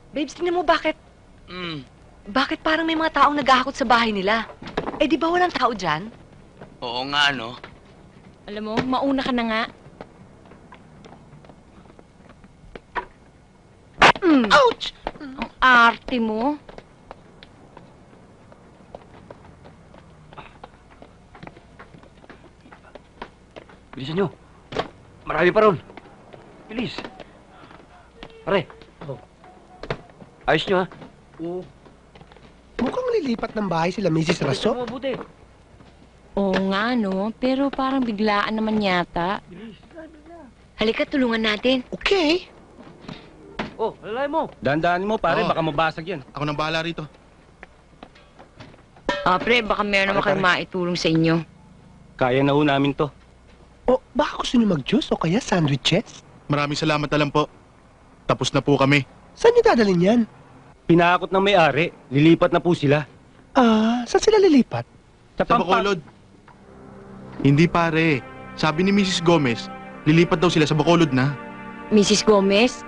Babes, tingnan mo bakit... Bakit parang may mga taong naghahakot sa bahay nila? Eh, di ba walang tao dyan? Oo nga, no? Alam mo, mauna ka na nga. Ouch! Ang arte mo. Bilisan nyo. Marami pa ron. Bilis. Pare. Ayos nyo, ha? Oo. Mukhang lilipat ng bahay sila Mrs. Raso. Mabuti. Oo nga, no? Pero parang biglaan naman yata. Halika, tulungan natin. Okay. Oh, lalay mo. Dandaan mo, pare. Oo. Baka mabasag yan. Ako nang bahala rito. Pre, baka meron naman kayong maitulong sa inyo. Kaya na ho namin to. O, baka gusto nyo mag-juice o kaya sandwiches? Maraming salamat na lang po. Tapos na po kami. Saan nyo dadalhin yan? Pinakot ng may-ari. Lilipat na po sila. Saan sila lilipat? Sa Bacolod. Hindi pare. Sabi ni Mrs. Gomez, lilipat daw sila sa Bacolod na. Mrs. Gomez?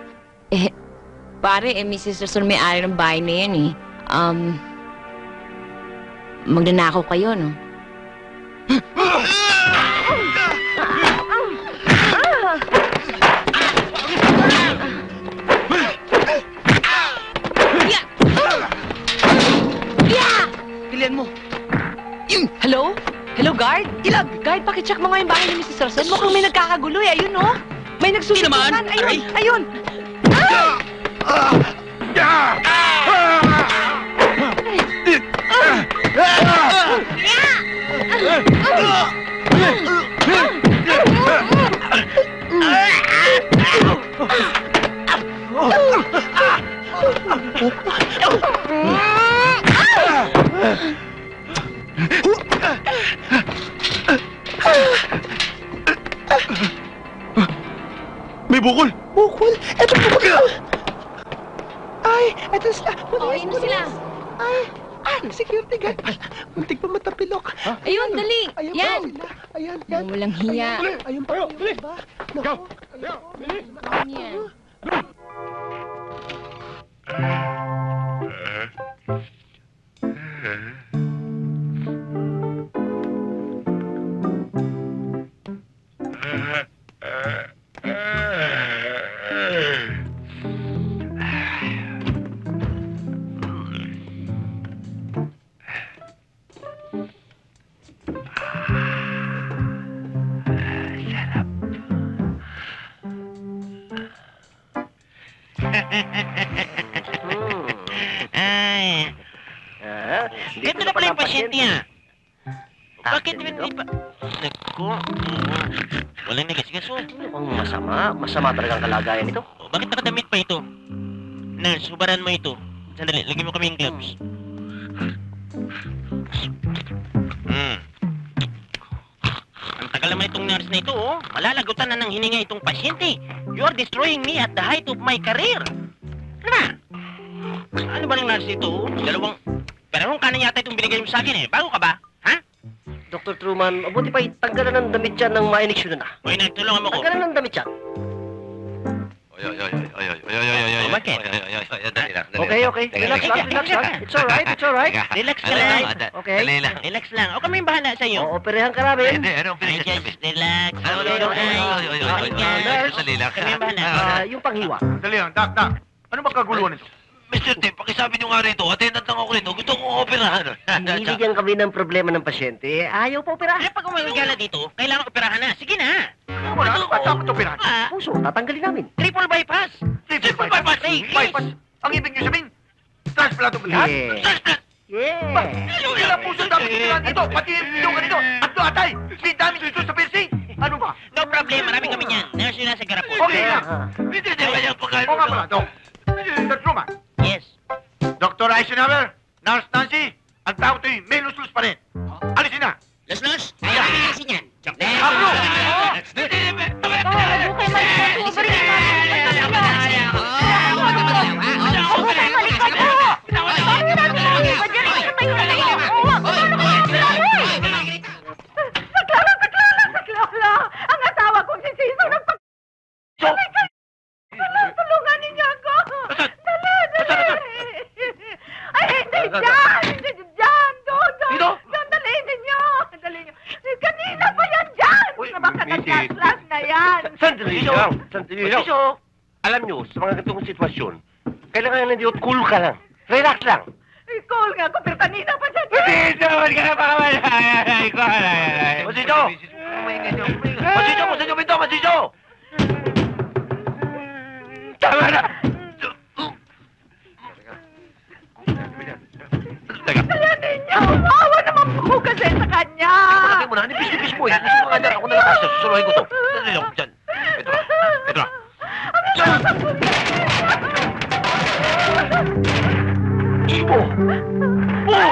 Pare, Mrs. Rason may-ari ng bahay na yan, eh. Magnanakaw kayo, no? Pilihan mo. Hello? Hello, guard? Ilag! Guard, pakicheck mo nga yung bahay ni Mrs. Rason. Mukhang may nagkakagulo, eh. Ayun, no? May nagsusuntukan. Ayun, ayun! May bukol! Bukol? Eto bukol! Ay, eto sila! Ayun na sila. Security guard! Muntik pa matapilok! Ayun, dali. Ayan Yan. pa sila! Ayan, yan! Walang hiya. Ayun pa, ayun pa! Naku! Yan. Ay. Ganda na pala yung pasyente niya. Bakit hindi pa... Naku. Walang nagasgaso. Mukhang masama. Masama talagang kalagayan ito. Bakit nakadamit pa ito? Nurse, hubaran mo ito. Sandali, lagyan mo kami yung gloves. Ang tagal naman itong nurse na ito, oh. Malalagutan na ng hininga itong pasyente. You're destroying me at the height of my career. Ano ba? Ano ba ng nurse ito? Pero kanan yata itong binigay mo sa akin, eh. Bago ka ba? Ha? Dr. Truman, mabuti pa itanggalan ng damit yan ng ma-eleksyon na. Uy, nagtulungan mo ko. Tanggalan ng damit yan. Bakit? Okay. Relax lang. It's alright. Relax ka lang. Okay. Relax lang. O kami bahala sa iyo. Ooperahan ka namin. Just relax. Kami bahala. Yung panghiwa. Dali lang, Doc. Ano ba kaguluhan ito? Mr. Tim, pakisabi nyo nga rito. Attendant lang ako rito. Gusto kong operahan. Binibigyan kami ng problema ng pasyente. Ayaw pa operahan. Kaya pag umagala dito, kailangan operahan na. Sige na. Wala, ba't dapat operahan? Puso, tatanggalin namin. Triple bypass. Triple bypass. Bypass. Ang ibig niyo sabihin, transplant ang lahat? Yeah. Yung ilang puso dapat operahan dito, pati yung ganito. At atay, may daming gusto sa piercing. Ano ba? No problem, marami kami niyan. Nurse yun na sa garapon. Okay lang. Hindi ba yung pagkain? Oo nga pala, Doc. Mr. Truman. Yes. Dr. Eisenhower, Nurse Nancy, ang tao to'y may luslus pa rin. Alisin na. Los. Ayaw kami alisin yan. Abro! Ang asawa kong si Cesar tulungan ninyo ako! Dali! dyan! Dyan! Doon! Dito? Doon! Dalhin ninyo! Dalhin ninyo! Kanina pa yan dyan! Uy, Baka Mrs. nagkaslas na yan! Sandali lang. Sandali lang. Alam nyo, sa mga ganitong sitwasyon, kailangan lang dito, cool ka lang. Relax lang. Call nga ako, pero kanina pa siya dyan! Masito! Ba't ka na pa kaman? Ay, ko. Masito! Masito! Pinto! Masito! Tama na! Teka. Kaya ninyo! Maawa naman po kasi sa kanya! Pagdating mo na, nipis-nipis mo eh. Nipis mo nga dyan. Ako na lang kasi. Susuruhin ko to. Sandali lang. Dyan. Ito na. Ito na. Ibo! Oh!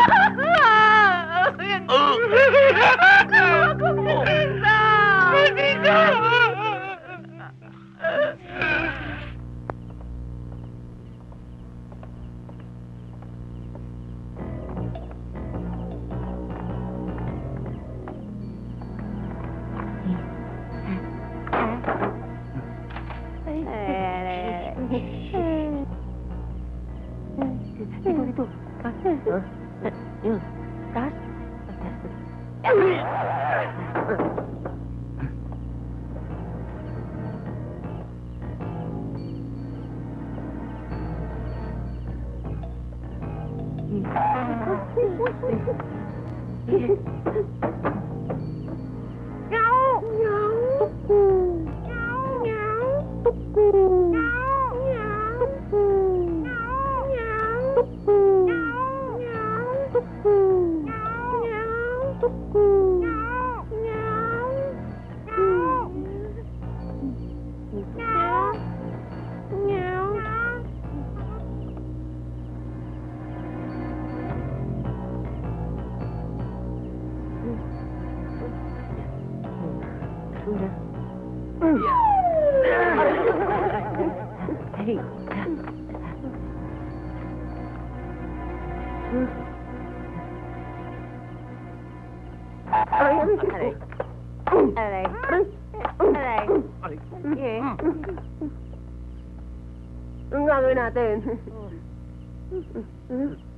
Anong gagawin natin?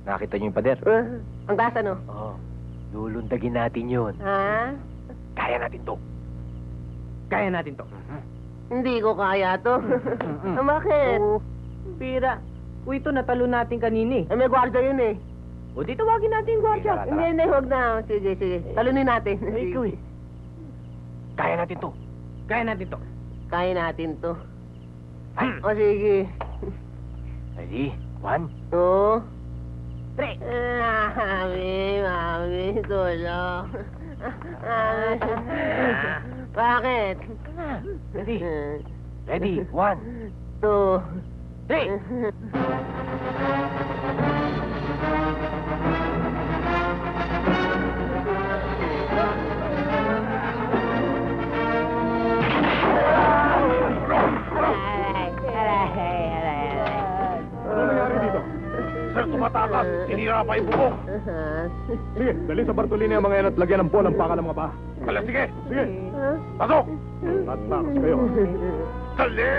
Nakita niyo yung pader? Ang taas ano? Oo. Lulundagin natin yun. Ha? Kaya natin to. Kaya natin to. Hindi ko kaya to. Bakit? Pira. Uy, ito natalo natin kanini. May gwardiya yun eh. O di tawagin natin yung gwardiya. Hindi, huwag na. Sige. Talunin natin. Ikaw eh. Kaya natin to. Kaya natin to. Kaya natin to. O sige. Ready? 1, 2, 3. Mami, tulong. Bakit? Ready? Ready? 1, 2, 3. Sir, tumatakas. Sinira pa yung bubong. Sige, dali sa Bartolini ang mga yan at lagyan ng bola ang paka ng mga baha. Kala, sige. Sige. Pasok. Tatakas kayo. Dali!